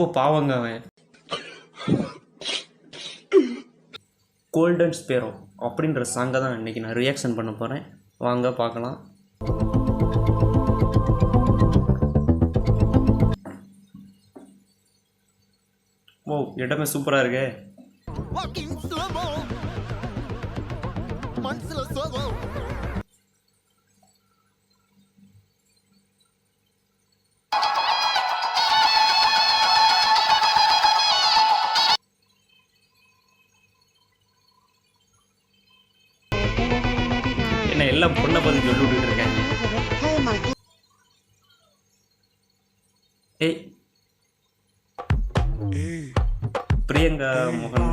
ரொம்ப பாவங்க அவன். கோல்டன் ஸ்பேரோ அப்படின்ற சாங்கை தான் இன்றைக்கி நான் ரியாக்ஷன் பண்ண போகிறேன். வாங்க பார்க்கலாம். ஓ, இடமே சூப்பராக இருக்கே. என்ன எல்லாம் பொண்ணை பற்றி சொல்லி விட்டுட்டு இருக்கேன். ஏய், பிரியங்கா மோகன்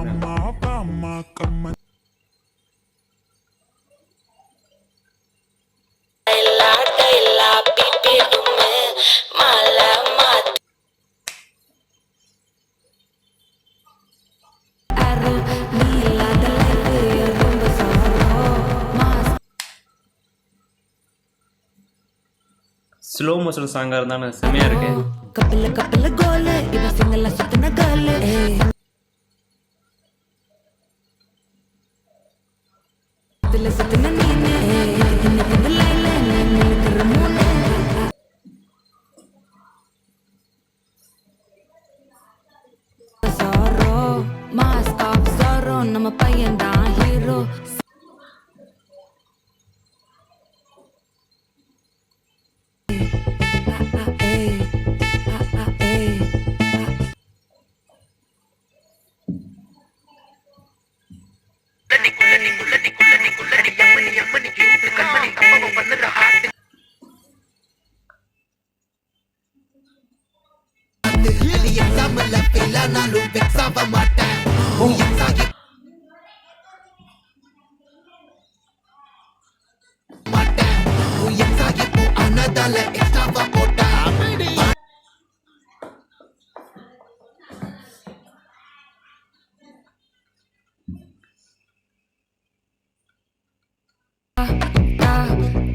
ஸ்லோ மோஷன் சாங்காக இருந்தாலும் செம்மையாக இருக்கு. கப்பல கப்பல கோல இவ சிங்கல சுத்தன கால தில சுத்தன நீனே இன்னைக்கு லைல நீக்கு ரமோனே சாரோ மாஸ்க் ஆஃப் சாரோ நம்ம பையன் தான் ஹீரோ.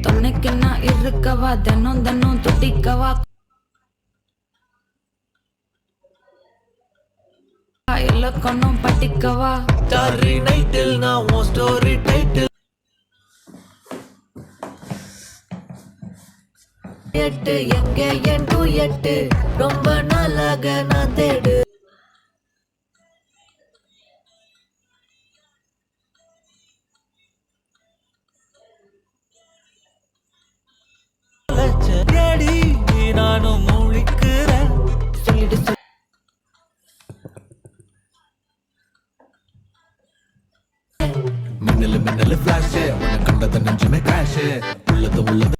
தொன்னைக்குன்னா இருக்கவா தினம் தினம் துட்டிக்கவா இலக்கணம் பட்டிக்கவா ஸ்டாரி நைட்டில் நான் உன் ஸ்டோரி டைட்டில் 8 எங்க என் 8 ரொம்ப நாளாக நான் தேடு தேடி நானும் முழிக்கிறேன் சொல்லிடு மின்னலு மின்னலு ஃபிளாஷ் உன்னை கண்டத நெஞ்சுமே கிராஷ் உள்ளது உள்ளது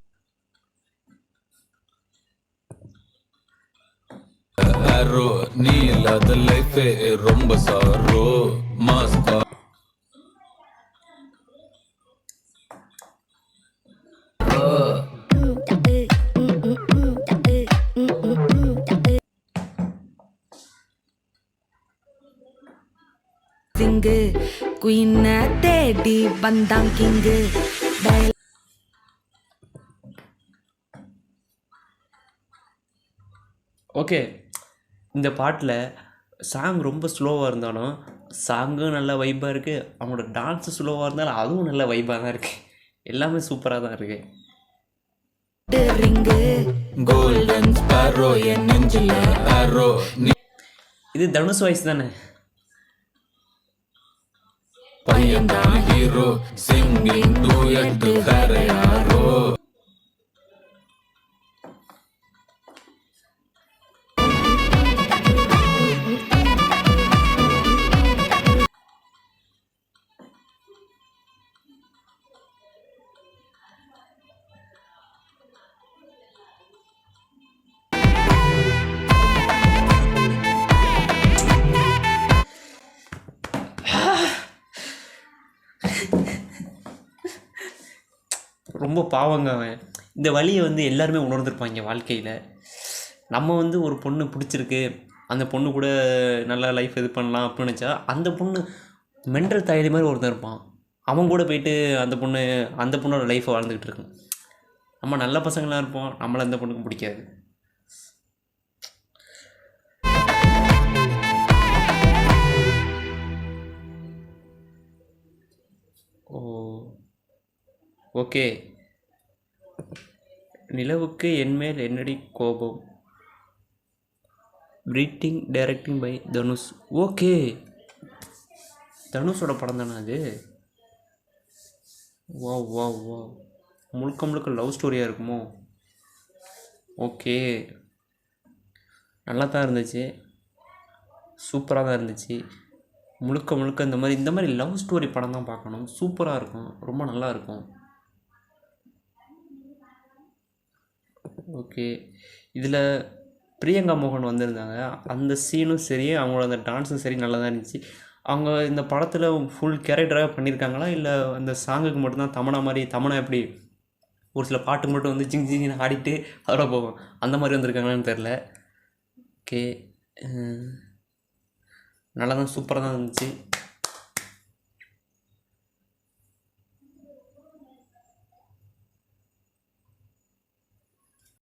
அரோ நீ இல்லாத லைஃபே ரொம்ப சாரோ மாஸ்கா சிங்கு குயின தேடி வந்தான் கிங்கு. ஓகே, இந்த பாட்டில் சாங் ரொம்ப ஸ்லோவாக இருந்தாலும் சாங்கும் நல்ல வைப்பாக இருக்குது. அவங்களோட டான்ஸு ஸ்லோவாக இருந்தாலும் அதுவும் நல்ல வைப்பாக தான் இருக்குது. எல்லாமே சூப்பராக தான் இருக்குது. கோல்டன் ஸ்பாரோ என் நெஞ்சில அரோ இது தனுஷ் வாய்ஸ் தானே? பையன் தான் ஹீரோ சிங்கிங் டூயட் வேற யாரோ ரொம்ப பாவங்க அவன். இந்த வலியை வந்து எல்லாருமே உணர்ந்திருப்பாங்க வாழ்க்கையில். நம்ம வந்து ஒரு பொண்ணு பிடிச்சிருக்கு, அந்த பொண்ணு கூட நல்லா லைஃப் இது பண்ணலாம் அப்படின்னு நினச்சா, அந்த பொண்ணு மென்டல் தயாரி மாதிரி ஒருத்தன் இருப்பான். அவன் கூட போயிட்டு அந்த பொண்ணோட லைஃப்பை வாழ்ந்துக்கிட்டு இருக்கும். நம்ம நல்ல பசங்களாக இருப்போம், நம்மளை அந்த பொண்ணுக்கு பிடிக்காது. ஓ ஓகே. நிலவுக்கு என்மேல் என்னடி கோபம். ப்ரீட்டிங் டைரக்டிங் பை தனுஷ். ஓகே, தனுஷோட படம் தானே அது? வா வா வா, முழுக்க முழுக்க லவ் ஸ்டோரியாக இருக்குமோ? ஓகே, நல்லா தான் இருந்துச்சு, சூப்பராக தான் இருந்துச்சு. முழுக்க முழுக்க இந்த மாதிரி லவ் ஸ்டோரி படம் தான் பார்க்கணும். சூப்பராக இருக்கும், ரொம்ப நல்லா இருக்கும். ஓகே, இதில் பிரியங்கா மோகன் வந்திருந்தாங்க. அந்த சீனும் சரி, அவங்களோட அந்த டான்ஸும் சரி நல்லா தான் இருந்துச்சு. அவங்க இந்த படத்தில் ஃபுல் கேரக்டராக பண்ணியிருக்காங்களா, இல்லை அந்த சாங்குக்கு மட்டும்தான் தமனா மாதிரி, தமனா எப்படி ஒரு சில பாட்டுக்கு மட்டும் வந்து ஜிங் ஜிங்னு ஆடிட்டு அதோட போகும், அந்த மாதிரி வந்திருக்காங்களான்னு தெரில. ஓகே, நல்லா தான், சூப்பராக தான் இருந்துச்சு.